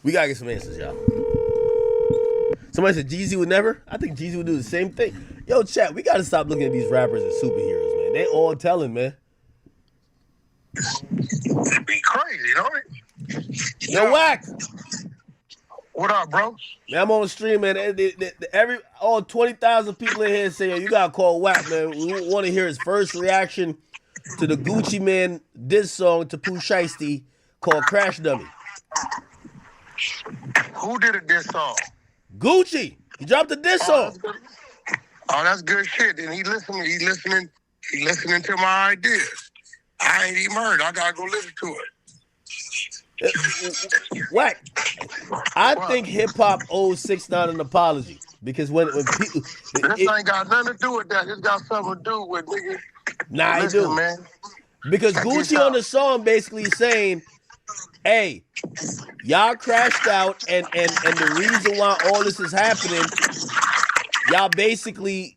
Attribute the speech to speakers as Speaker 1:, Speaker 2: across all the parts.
Speaker 1: We gotta get some answers, y'all. Somebody said Jeezy would never. I think Jeezy would do the same thing. Yo, chat, we gotta stop looking at these rappers as superheroes, man. They all telling, man.
Speaker 2: It'd be crazy, don't it?
Speaker 1: Yo, Wack.
Speaker 2: What up, bro?
Speaker 1: Man, I'm on the stream, man. All 20,000 people in here say, yo, you gotta call Wack, man. We want to hear his first reaction to the Gucci Man diss song to Pooh Shiesty called Crash Dummy.
Speaker 2: Who did a diss song?
Speaker 1: Gucci. He dropped a diss song.
Speaker 2: That's good shit. And he listening to my ideas. I ain't even heard. I gotta go listen to it.
Speaker 1: Wack. I think hip hop owes 6ix9ine an apology because when people,
Speaker 2: this ain't got nothing to do with that. It's got something to do with nigga.
Speaker 1: Nah, I do,
Speaker 2: man.
Speaker 1: Because Gucci on the song basically saying, "Hey, y'all crashed out, and the reason why all this is happening, y'all basically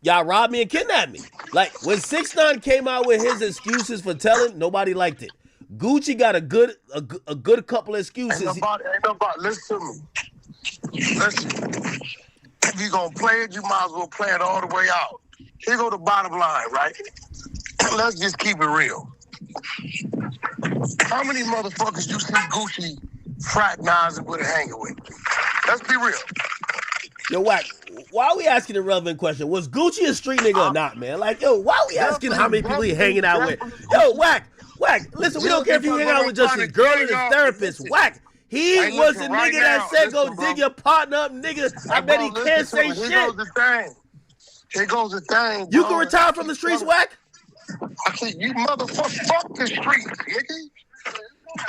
Speaker 1: y'all robbed me and kidnapped me." Like when 6ix9ine came out with his excuses for telling, nobody liked it. Gucci got a good couple of excuses.
Speaker 2: Ain't nobody, listen to me. Listen. If you gonna play it, you might as well play it all the way out. Here go the bottom line, right? Let's just keep it real. How many motherfuckers you see Gucci fraternizing with and hanging with? Let's be real.
Speaker 1: Yo, Wack, why are we asking a relevant question? Was Gucci a street nigga or not, man? Like, yo, why are we asking how many people he hanging out with? Yo, Wack, listen, we don't care if you hang out with just his girl or his therapist. Wack, he was the nigga that said go dig your partner up, nigga. I bet he can't say shit.
Speaker 2: Here goes the thing. Here goes the thing, bro.
Speaker 1: You can retire from the streets, Wack?
Speaker 2: I said, you motherfucker, fuck the streets, nigga.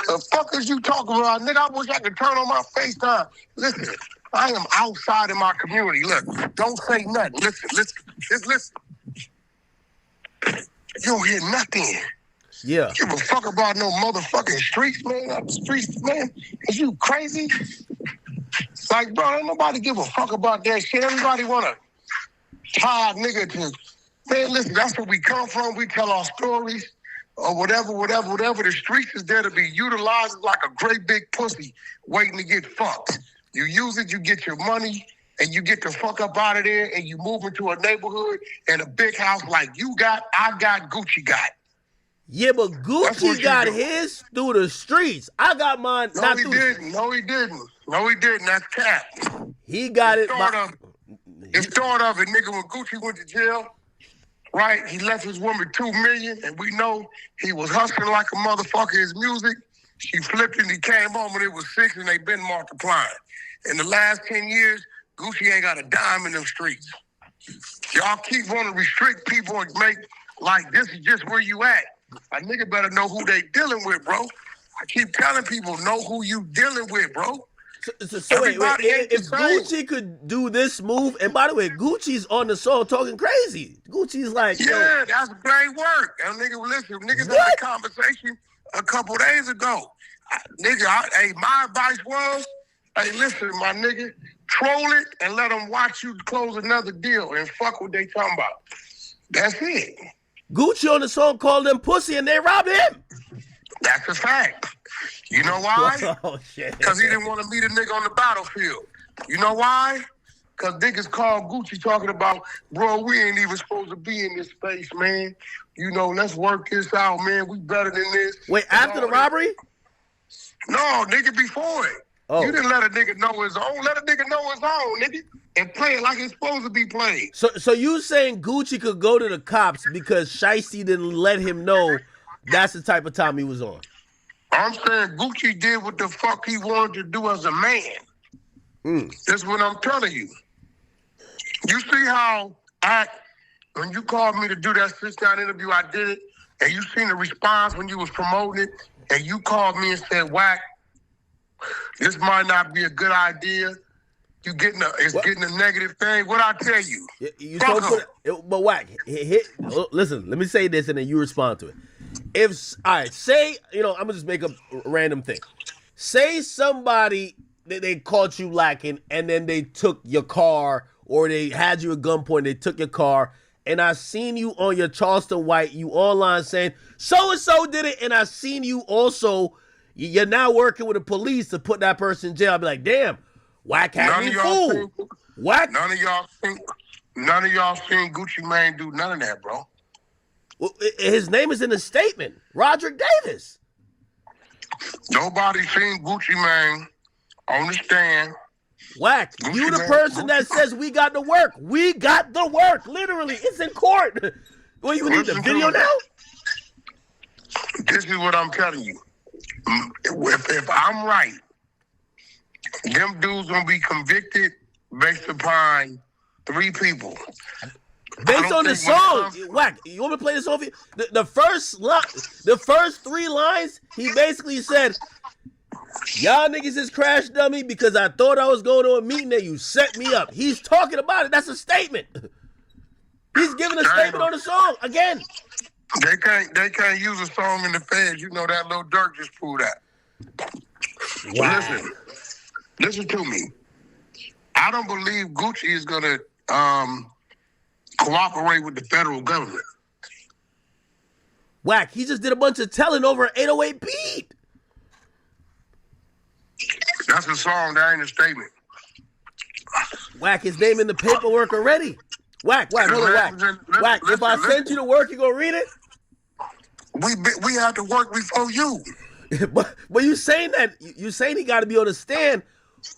Speaker 2: The fuck is you talking about, nigga? I wish I could turn on my FaceTime. Listen, I am outside in my community. Look, don't say nothing. Listen. Just listen. You don't hear nothing.
Speaker 1: Yeah.
Speaker 2: You give a fuck about no motherfucking streets, man. Up the streets, man. Is you crazy? Like, bro, ain't nobody give a fuck about that shit. Everybody want to tie a nigga to... Man, listen, that's where we come from. We tell our stories or whatever. The streets is there to be utilized like a great big pussy waiting to get fucked. You use it, you get your money, and you get the fuck up out of there, and you move into a neighborhood and a big house like you got, I got, Gucci got.
Speaker 1: Yeah, but Gucci got his through the streets. I got mine
Speaker 2: No, he didn't. That's cap.
Speaker 1: He got it.
Speaker 2: The start of it, nigga, when Gucci went to jail, right? He left his woman $2 million, and we know he was hustling like a motherfucker. His music, she flipped it, and he came home when it was 6, and they been multiplying. In the last 10 years, Gucci ain't got a dime in them streets. Y'all keep wanting to restrict people and make like this is just where you at. A nigga better know who they dealing with, bro. I keep telling people, know who you dealing with, bro.
Speaker 1: So wait, if Gucci could do this move, and by the way, Gucci's on the song talking crazy. Gucci's like,
Speaker 2: yeah, that's great work. And niggas had a conversation a couple days ago. My advice was, hey, listen, my nigga, troll it and let them watch you close another deal and fuck what they talking about. That's it.
Speaker 1: Gucci on the song called them pussy and they robbed him.
Speaker 2: That's a fact. You know why?
Speaker 1: Oh, shit.
Speaker 2: Because he didn't want to meet a nigga on the battlefield. You know why? Because niggas called Gucci talking about, bro, we ain't even supposed to be in this space, man. You know, let's work this out, man. We better than this.
Speaker 1: Wait, after the robbery?
Speaker 2: No, nigga, before it. Oh. You didn't let a nigga know his own. Let a nigga know his own, nigga. And play it like it's supposed to be played.
Speaker 1: So you saying Gucci could go to the cops because Shiesty didn't let him know that's the type of time he was on?
Speaker 2: I'm saying Gucci did what the fuck he wanted to do as a man. That's what I'm telling you. You see how when you called me to do that sit-down interview, I did it, and you seen the response when you was promoting it, and you called me and said, Wack, this might not be a good idea. Getting a negative thing. What I tell you?
Speaker 1: But Wack, listen, let me say this and then you respond to it. Say, I'm gonna just make a random thing. Say somebody they caught you lacking and then they took your car or they had you at gunpoint, they took your car, and I seen you on your Charleston White, you online saying so-and-so did it, and I seen you also, You're now working with the police to put that person in jail. I'll be like, damn, Wack had me fooled. Wack.
Speaker 2: None of y'all seen Gucci Mane do none of that, bro.
Speaker 1: Well, his name is in the statement. Roderick Davis.
Speaker 2: Nobody seen Gucci Mane on the stand.
Speaker 1: Wack, you the person that says we got the work. We got the work. Literally, it's in court. Well, you need the video now?
Speaker 2: This is what I'm telling you. If I'm right, them dudes gonna be convicted based upon 3 people.
Speaker 1: Based on the song, Wack, you want me to play this song for you? The first 3 lines, he basically said, y'all niggas is crash dummy because I thought I was going to a meeting and you set me up. He's talking about it. That's a statement. He's giving a statement on the song again.
Speaker 2: They can't use a song in the feds. You know that Lil Durk just proved that. Wow. Listen to me. I don't believe Gucci is gonna cooperate with the federal government.
Speaker 1: Wack, he just did a bunch of telling over an 808 beat.
Speaker 2: That's a song, that ain't a statement.
Speaker 1: Wack, his name in the paperwork already. Wack, hold on, Wack. Wack, if I send you to work, you gonna read it?
Speaker 2: We had to work before you.
Speaker 1: but you saying that, you saying he got to be on the stand.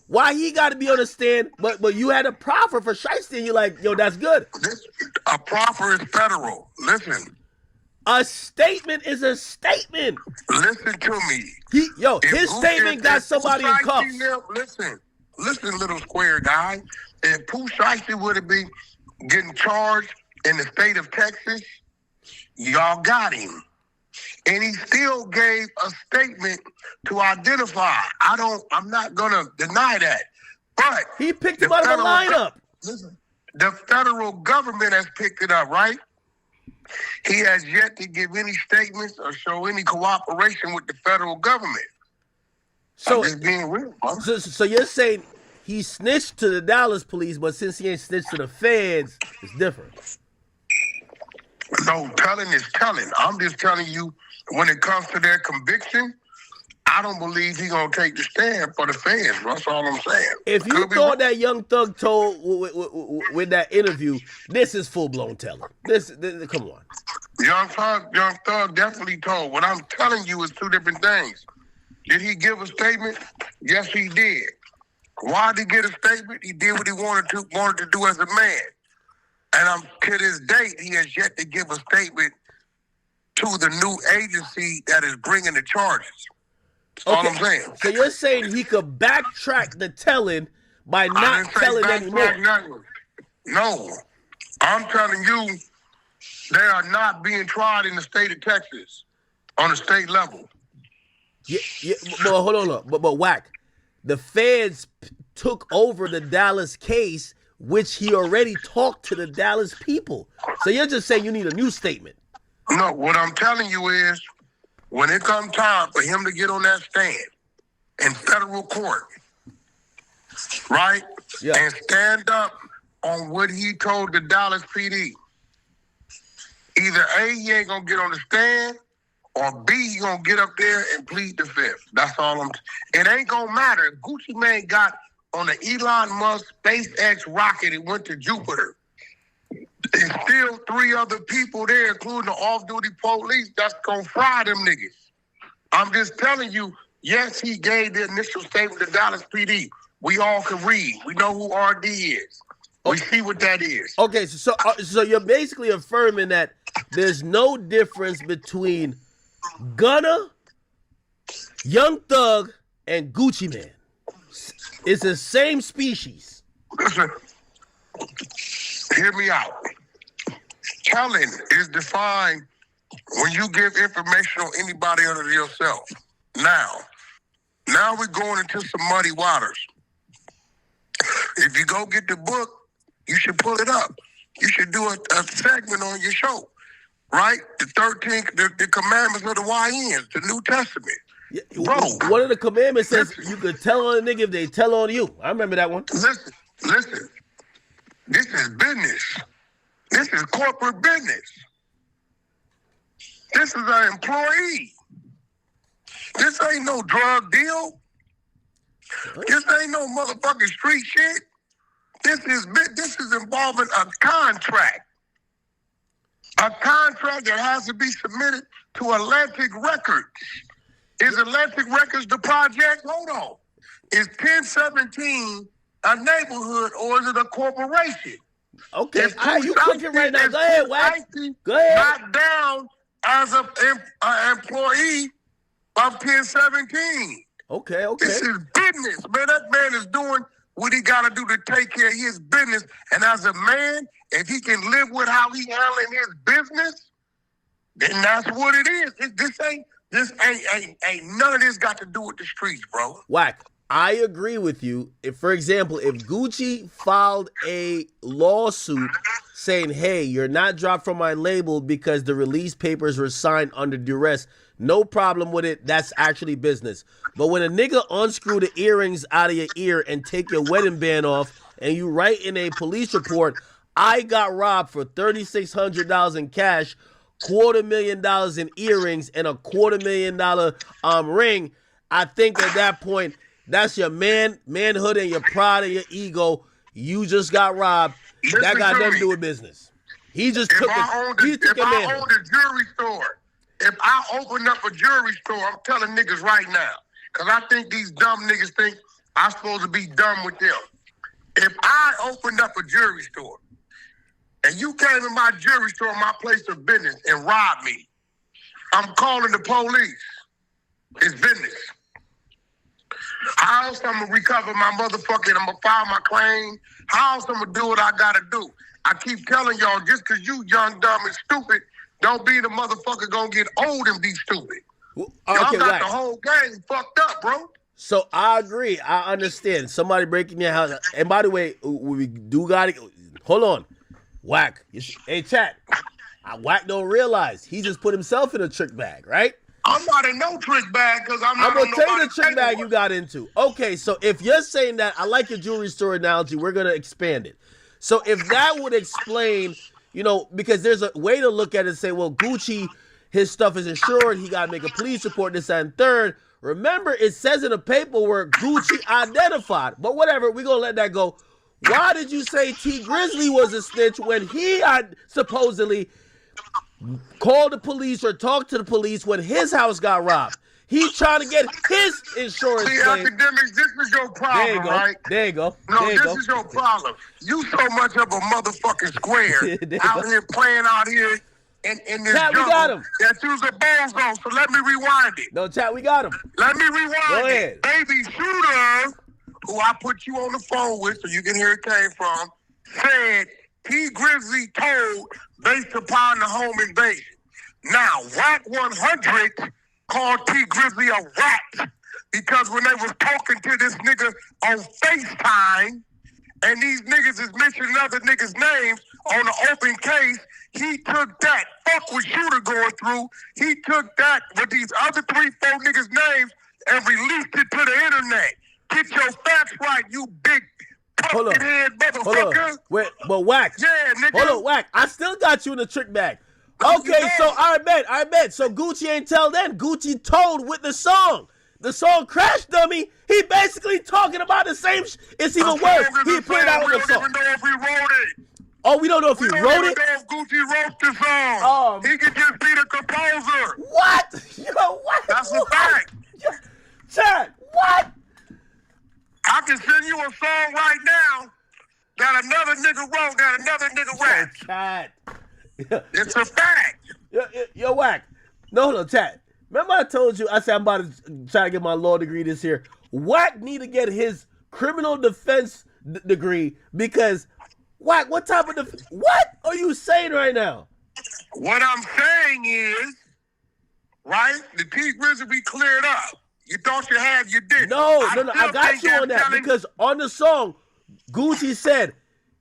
Speaker 1: Why he got to be on the stand, but you had a proffer for Shiesty and you're like, yo, that's good.
Speaker 2: A proffer is federal. Listen.
Speaker 1: A statement is a statement.
Speaker 2: Listen to me.
Speaker 1: His statement got somebody in cuffs.
Speaker 2: Listen, little square guy. If Pooh Shiesty would have been getting charged in the state of Texas, y'all got him. And he still gave a statement to identify. I'm not gonna deny that. But
Speaker 1: he picked him out of the lineup.
Speaker 2: Listen, the federal government has picked it up, right? He has yet to give any statements or show any cooperation with the federal government.
Speaker 1: So
Speaker 2: I'm just being real, bro.
Speaker 1: So you're saying he snitched to the Dallas police, but since he ain't snitched to the feds, it's different.
Speaker 2: No, telling is telling. I'm just telling you, when it comes to their conviction, I don't believe he's going to take the stand for the fans. That's all I'm saying.
Speaker 1: If you thought that Young Thug told with that interview, this is full-blown telling. This come on.
Speaker 2: Young Thug definitely told. What I'm telling you is 2 different things. Did he give a statement? Yes, he did. Why did he get a statement? He did what he wanted to do as a man. And to this date, he has yet to give a statement to the new agency that is bringing the charges. That's all I'm saying.
Speaker 1: So you're saying he could backtrack the telling by not telling anymore?
Speaker 2: No. I'm telling you, they are not being tried in the state of Texas on the state level.
Speaker 1: Yeah, but hold on. But Wack, the feds took over the Dallas case, which he already talked to the Dallas people. So you're just saying you need a new statement.
Speaker 2: No, what I'm telling you is, when it comes time for him to get on that stand in federal court, right, and stand up on what he told the Dallas PD, either A, he ain't going to get on the stand, or B, he going to get up there and plead the fifth. That's all it ain't going to matter. If Gucci Mane got on the Elon Musk SpaceX rocket and went to Jupiter, there's still 3 other people there, including the off-duty police, that's going to fry them niggas. I'm just telling you, yes, he gave the initial statement to Dallas PD. We all can read. We know who RD is. We see what that is.
Speaker 1: Okay, so you're basically affirming that there's no difference between Gunna, Young Thug, and Gucci Mane. It's the same species.
Speaker 2: Listen, hear me out. Telling is defined when you give information on anybody other than yourself. Now we're going into some muddy waters. If you go get the book, you should pull it up. You should do a segment on your show, right? The 13, the commandments of the YNs, the New Testament.
Speaker 1: Yeah, bro, one of the commandments says you could tell on a nigga if they tell on you. I remember that one.
Speaker 2: Listen. This is business. This is corporate business. This is an employee. This ain't no drug deal. This ain't no motherfucking street shit. This is involving a contract. A contract that has to be submitted to Atlantic Records. Is Atlantic Records the project? Hold on. Is 1017 a neighborhood or is it a corporation?
Speaker 1: Okay, you cooking right now. Go ahead, Wack. Go ahead.
Speaker 2: Not down as an employee of 1017.
Speaker 1: Okay.
Speaker 2: This is business, man. That man is doing what he got to do to take care of his business. And as a man, if he can live with how he handling his business, then that's what it is. This ain't none of this got to do with the streets, bro.
Speaker 1: Wack, I agree with you. If, for example, if Gucci filed a lawsuit saying, hey, you're not dropped from my label because the release papers were signed under duress, no problem with it. That's actually business. But when a nigga unscrew the earrings out of your ear and take your wedding band off and you write in a police report, I got robbed for $3,600 in cash, $250,000 in earrings, and a $250,000 ring, I think at that point, that's your manhood and your pride and your ego. You just got robbed. That got nothing to do with business. He just took it.
Speaker 2: If I owned a jewelry store, if I opened up a jewelry store, I'm telling niggas right now, because I think these dumb niggas think I'm supposed to be dumb with them. If I opened up a jewelry store and you came in my jewelry store, my place of business, and robbed me, I'm calling the police. It's business. How else I'm going to recover my motherfucking, I'm going to file my claim? How else I'm going to do what I got to do? I keep telling y'all, just because you young, dumb, and stupid, don't be the motherfucker going to get old and be stupid. Y'all got the whole gang fucked up, bro.
Speaker 1: So I agree. I understand. Somebody breaking your house. And by the way, we do got to, hold on. Wack. Hey, chat. Wack don't realize he just put himself in a trick bag, right?
Speaker 2: I'm not in no trick bag because I'm
Speaker 1: going to tell you the trick bag you got into. Okay, so if you're saying that, I like your jewelry store analogy. We're going to expand it. So if that would explain, because there's a way to look at it and say, well, Gucci, his stuff is insured. He got to make a police report, this, and third. Remember, it says in the paperwork, Gucci identified. But whatever, we're going to let that go. Why did you say T Grizzly was a snitch when he supposedly called the police or talked to the police when his house got robbed? He's trying to get his insurance claim.
Speaker 2: Akademiks, this is your problem, right?
Speaker 1: There you go.
Speaker 2: No, this is your problem. You so much of a motherfucking square out here playing out here in this
Speaker 1: chat, we got him.
Speaker 2: That you's a bozo, so let me rewind it.
Speaker 1: No, chat, we got him.
Speaker 2: Let me rewind
Speaker 1: Go
Speaker 2: it.
Speaker 1: ahead.
Speaker 2: Baby Shooter, who I put you on the phone with so you can hear it came from, said T Grizzly told based upon the home invasion. Now, Wack100’s called T Grizzly a rat because when they was talking to this nigga on FaceTime and these niggas is mentioning other niggas' names on the open case, he took that. Fuck what Shooter going through. He took that with these other 3-4 niggas' names and released it to the internet. Get your facts right, you big pumpkin head motherfucker.
Speaker 1: Hold on. Wait, but Wack.
Speaker 2: Yeah, nigga.
Speaker 1: Hold on, Wack. I still got you in the trick bag. Okay, so I bet. So Gucci ain't tell then. Gucci told with the song. The song Crash Dummy, he basically talking about the same it's even worse. He put it out on the song.
Speaker 2: We don't even know if he wrote it.
Speaker 1: Oh, we don't know if he wrote it?
Speaker 2: We don't even know if Gucci wrote the song. He could just be the composer.
Speaker 1: What? Yo, what?
Speaker 2: That's a fact.
Speaker 1: Chad, what?
Speaker 2: I can send you a song right now that another nigga wrote, that another nigga rapped.
Speaker 1: Chad.
Speaker 2: It's a fact.
Speaker 1: Yo, Wack. No, Chad. Remember I told you, I said I'm about to try to get my law degree this year. Wack need to get his criminal defense degree because, Wack, what type of what are you saying right now?
Speaker 2: What I'm saying is, right, the T Grizzly be cleared up. You thought you had, you didn't.
Speaker 1: No, I got you on that because on the song, Gucci said,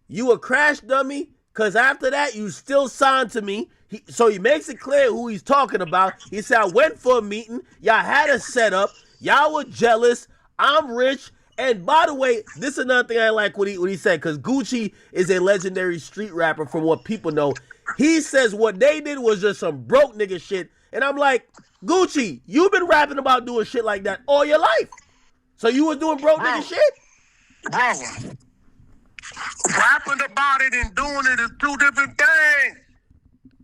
Speaker 1: you a crash dummy because after that, you still signed to me. So he makes it clear who he's talking about. He said, I went for a meeting. Y'all had a setup. Y'all were jealous. I'm rich. And by the way, this is another thing I like what he said, because Gucci is a legendary street rapper from what people know. He says what they did was just some broke nigga shit. And I'm like, Gucci, you've been rapping about doing shit like that all your life. So you was doing broke nigga shit?
Speaker 2: Bro, rapping about it and doing it is two different things.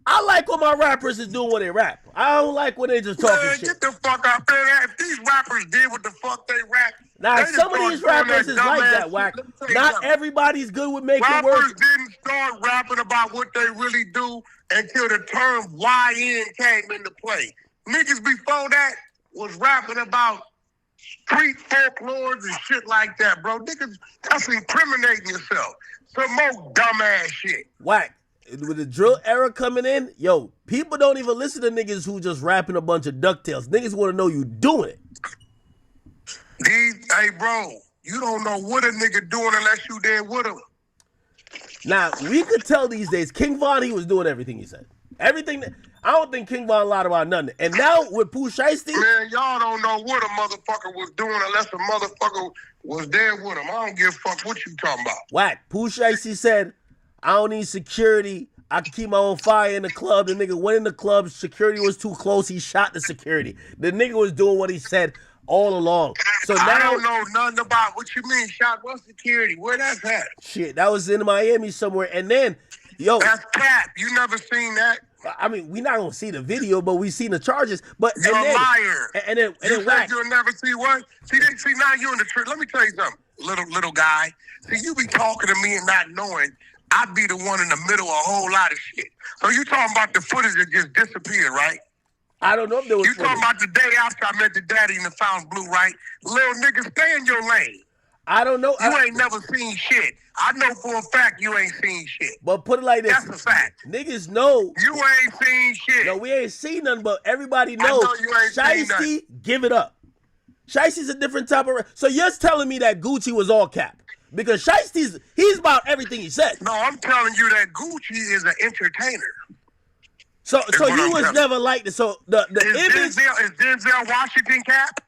Speaker 1: I like when my rappers is doing what they rap. I don't like when they just talking shit.
Speaker 2: Get the fuck out there. If these rappers did what the fuck they rap.
Speaker 1: Now, some of these rappers is like that, Wack. Not everybody's good with making words.
Speaker 2: Rappers didn't start rapping about what they really do until the term YN came into play. Niggas before that was rapping about street folklores and shit like that, bro. Niggas, that's incriminating yourself. Some more dumbass shit.
Speaker 1: Wack. With the drill era coming in, yo, people don't even listen to niggas who just rapping a bunch of DuckTales. Niggas want to know you doing it.
Speaker 2: Hey, bro, you don't know what a nigga doing unless you there with him.
Speaker 1: Now, we could tell these days, King Von, he was doing everything he said. Everything. I don't think King Von lied about nothing. And now with Pooh Shiesty,
Speaker 2: man, y'all don't know what a motherfucker was doing unless a motherfucker was there with him. I don't give a fuck what you talking about.
Speaker 1: Wack, Pooh Shiesty said, I don't need security. I can keep my own fire in the club. The nigga went in the club. Security was too close. He shot the security. The nigga was doing what he said all along. So now
Speaker 2: I don't know nothing about what you mean shot. What security? Where that's at?
Speaker 1: Shit, that was in Miami somewhere. And then, yo,
Speaker 2: that's cap. You never seen that?
Speaker 1: I mean, we not gonna see the video, but we seen the charges. But
Speaker 2: you're a liar. And then Wack, you'll never see what? See now you in the truth. Let me tell you something, little guy. See, you be talking to me and not knowing. I'd be the one in the middle of a whole lot of shit. So you talking about the footage that just disappeared, right?
Speaker 1: I don't know if there was
Speaker 2: footage. Talking about the day after I met the daddy in the Fountain Blue, right? Little nigga, stay in your lane.
Speaker 1: I don't know.
Speaker 2: You ain't never seen shit. I know for a fact you ain't seen shit.
Speaker 1: But put it like this.
Speaker 2: That's a fact.
Speaker 1: Niggas know.
Speaker 2: You ain't seen shit.
Speaker 1: No, we ain't seen nothing, but everybody knows.
Speaker 2: I know you ain't seen nothing.
Speaker 1: Give it up. Shiesty's a different type of... So you're telling me that Gucci was all cap? Because Shiesty's, he's about everything he said.
Speaker 2: No, I'm telling you that Gucci is an entertainer.
Speaker 1: So you was never like this. So the image...
Speaker 2: Is Denzel Washington cap?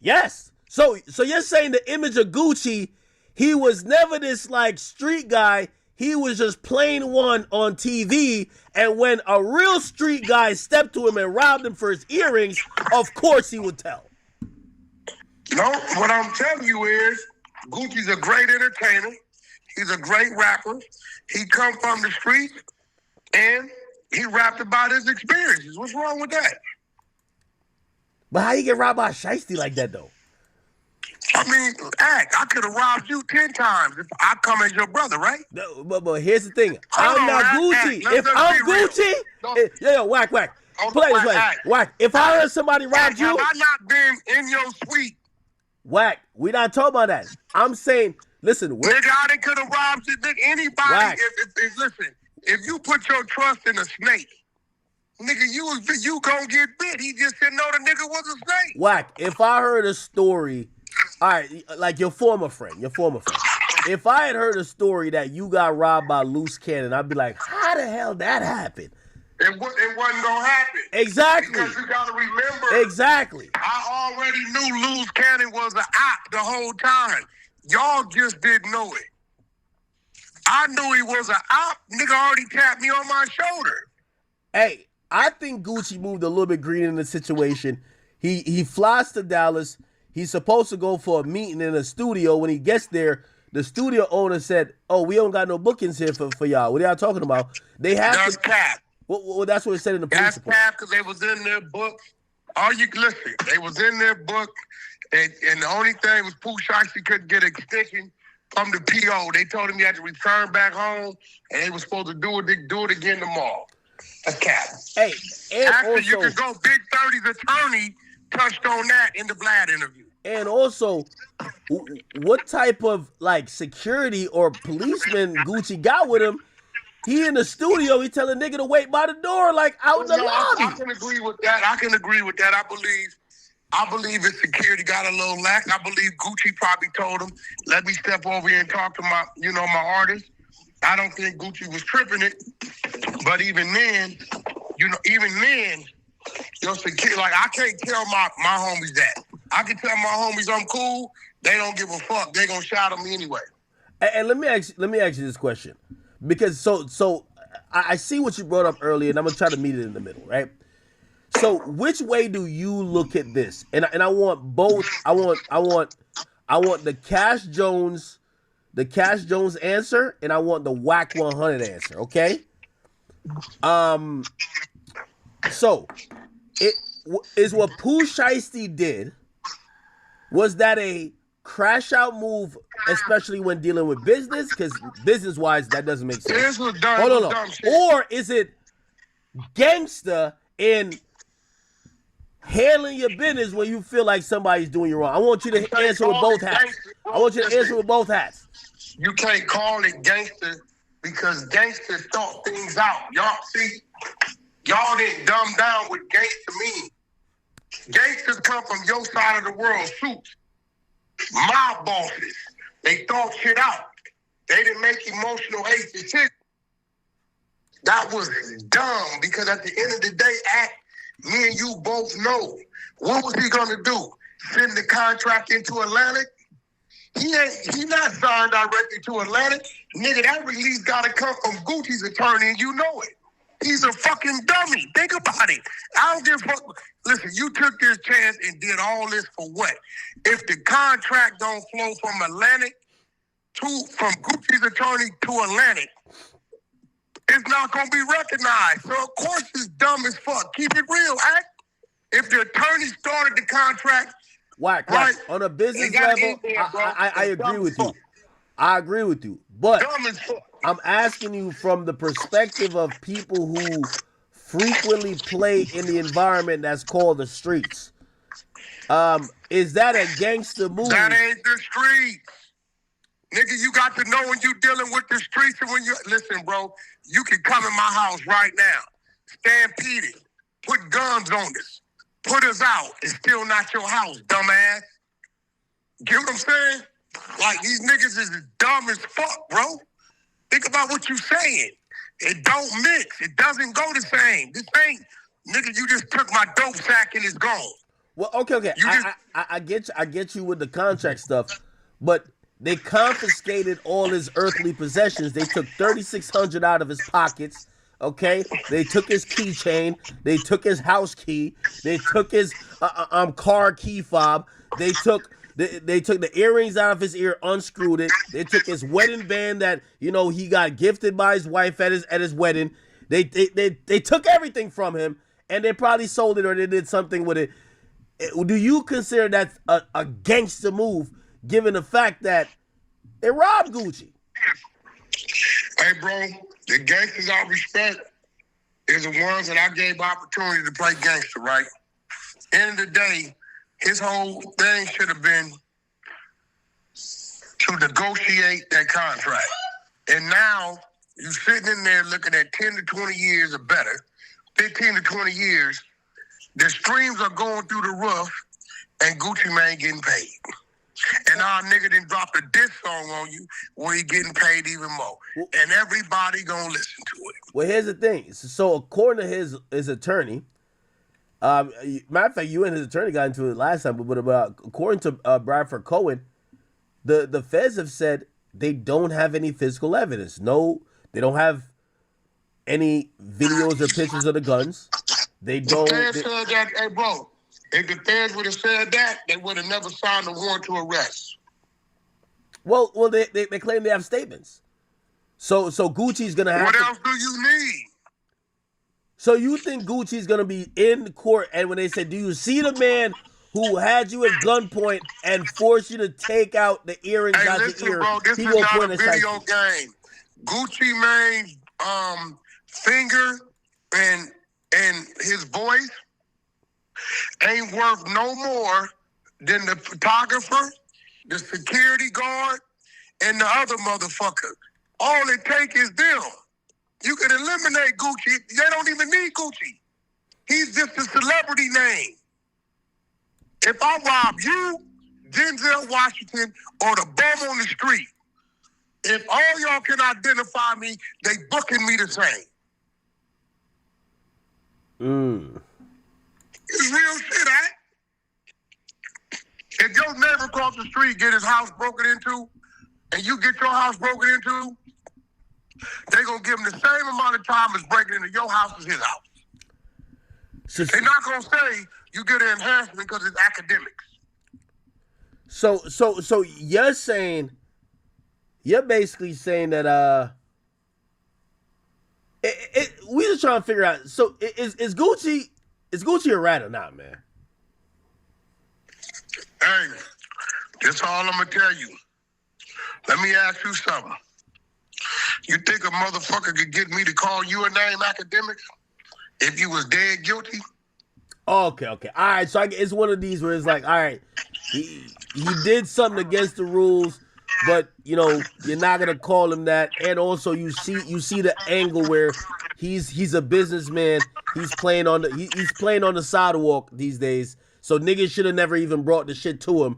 Speaker 1: Yes. So you're saying the image of Gucci, he was never this like street guy. He was just plain one on TV. And when a real street guy stepped to him and robbed him for his earrings, of course he would tell.
Speaker 2: No, what I'm telling you is Gucci's a great entertainer. He's a great rapper. He come from the street and he rapped about his experiences. What's wrong with that?
Speaker 1: But how you get robbed by Shiesty like that though?
Speaker 2: I mean, I could have robbed you 10 times if I come as your brother, right?
Speaker 1: No, but here's the thing. I'm not Gucci. If I'm Gucci, yo, Wack. Play this way. Wack. If I heard somebody robbed you,
Speaker 2: have I not been in your suite?
Speaker 1: Wack, we not talking about that. I'm saying, listen.
Speaker 2: Nigga, I could have robbed you. Nigga, anybody, listen, if you put your trust in a snake, nigga, you gonna get bit. He just said, no, the nigga was a snake.
Speaker 1: Wack, if I heard a story, all right, like your former friend. If I had heard a story that you got robbed by Loose Cannon, I'd be like, how the hell that happened?
Speaker 2: It wasn't gonna happen.
Speaker 1: Exactly.
Speaker 2: Because you gotta remember.
Speaker 1: Exactly.
Speaker 2: I already knew Loose Cannon was an op the whole time. Y'all just didn't know it. I knew he was an op. Nigga already tapped me on my shoulder.
Speaker 1: Hey, I think Gucci moved a little bit green in the situation. He flies to Dallas. He's supposed to go for a meeting in a studio. When he gets there, the studio owner said, "Oh, we don't got no bookings here for y'all. What are y'all talking about?" They have
Speaker 2: That's cap.
Speaker 1: Well, that's what it said in the police report.
Speaker 2: That's cap because they was in their book. Listen, they was in their book, and the only thing was Pooh Shiesty couldn't get an extension from the PO. They told him he had to return back home, and they was supposed to do it again tomorrow. That's cap.
Speaker 1: Hey, and
Speaker 2: actually,
Speaker 1: also,
Speaker 2: you can go. Big 30's attorney touched on that in the Vlad interview.
Speaker 1: And also, what type of like security or policeman Gucci got with him? He in the studio, he telling nigga to wait by the door, like out in the lobby.
Speaker 2: I can agree with that. I believe his security got a little lax. I believe Gucci probably told him, let me step over here and talk to my artist. I don't think Gucci was tripping it. But even then, your security, like I can't tell my homies that. I can tell my homies I'm cool. They don't give a fuck. They gonna shout at me anyway.
Speaker 1: And let me ask you this question. Because so I see what you brought up earlier, and I'm gonna try to meet it in the middle, right? So which way do you look at this? And I want both. I want the Cash Jones answer, and I want the Wack 100 answer. Okay. So it is what Pooh Shiesty did. Was that a crash out move, especially when dealing with business? Because business wise, that doesn't make sense.
Speaker 2: This was dumb.
Speaker 1: Hold on. Or is it gangster in handling your business when you feel like somebody's doing you wrong? I want you to answer with both hats. I want you to answer with both hats.
Speaker 2: You can't call it gangster because gangsters thought things out. Y'all didn't dumb down what gangster means. Gangsters come from your side of the world, suits. Mob bosses. They thought shit out. They didn't make emotional hasty shit. That was dumb because at the end of the day, me and you both know. What was he gonna do? Send the contract into Atlantic? He not signed directly to Atlantic. Nigga, that release gotta come from Gucci's attorney and you know it. He's a fucking dummy. Think about it. I don't give a fuck. Listen, you took this chance and did all this for what? If the contract don't flow from Atlantic from Gucci's attorney to Atlantic, it's not gonna be recognized. So of course it's dumb as fuck. Keep it real, act. If the attorney started the contract,
Speaker 1: Wack, on a business level, I agree with you. I agree with you. But I'm asking you from the perspective of people who frequently play in the environment that's called the streets. Is that a gangster move?
Speaker 2: That ain't the streets. Nigga, you got to know when you dealing with the streets and when you... Listen, bro, you can come in my house right now, stampede, put guns on us, put us out. It's still not your house, dumbass. Get what I'm saying? Like, these niggas is dumb as fuck, bro. Think about what you saying. It don't mix. It doesn't go the same. This ain't, nigga, you just took my dope sack and it's gone.
Speaker 1: Well, okay. I get you with the contract stuff, but they confiscated all his earthly possessions. They took $3,600 out of his pockets. Okay, they took his keychain. They took his house key. They took his car key fob. They took the earrings out of his ear, unscrewed it. They took his wedding band that he got gifted by his wife at his wedding. They took everything from him, and they probably sold it or they did something with it. Do you consider that a gangster move, given the fact that they robbed Gucci?
Speaker 2: Hey, bro, the gangsters I respect is the ones that I gave opportunity to play gangster, right? End of the day, his whole thing should have been to negotiate that contract. And now you're sitting in there looking at 10 to 20 years or better, 15 to 20 years. The streams are going through the roof and Gucci Mane getting paid. And our nigga done dropped a diss song on you where he getting paid even more. And everybody gonna listen to it.
Speaker 1: Well, here's the thing. So according to his attorney, matter of fact, you and his attorney got into it last time, but according to Bradford Cohen, the feds have said they don't have any physical evidence. No, they don't have any videos or pictures of the guns. They don't.
Speaker 2: The feds said that, hey, bro. If the feds would have said that, they would have never signed a warrant to arrest.
Speaker 1: Well, they claim they have statements. So Gucci's gonna have.
Speaker 2: What else do you need?
Speaker 1: So you think Gucci's gonna be in court, and when they say, "Do you see the man who had you at gunpoint and forced you to take out the earrings out your ear?"
Speaker 2: Bro, this is not a video game. Gucci Mane's finger and his voice ain't worth no more than the photographer, the security guard, and the other motherfucker. All it take is them. You can eliminate Gucci. They don't even need Gucci. He's just a celebrity name. If I rob you, Denzel Washington, or the bum on the street, if all y'all can identify me, they booking me the same. It's real shit, If your neighbor across the street get his house broken into, and you get your house broken into, they gonna give him the same amount of time as breaking into your house as his house. They're not gonna say you get an enhancement because it's academics.
Speaker 1: So you're basically saying that we just trying to figure out. So is Gucci a rat or not, man?
Speaker 2: Hey, that's all I'm gonna tell you. Let me ask you something. You think a motherfucker could get me to call you a name, Akademiks, if you was dead guilty?
Speaker 1: Okay. All right. So it's one of these where it's like, all right, he did something against the rules, but you're not gonna call him that. And also, you see the angle where he's a businessman. He's playing on the sidewalk these days. So niggas should have never even brought the shit to him.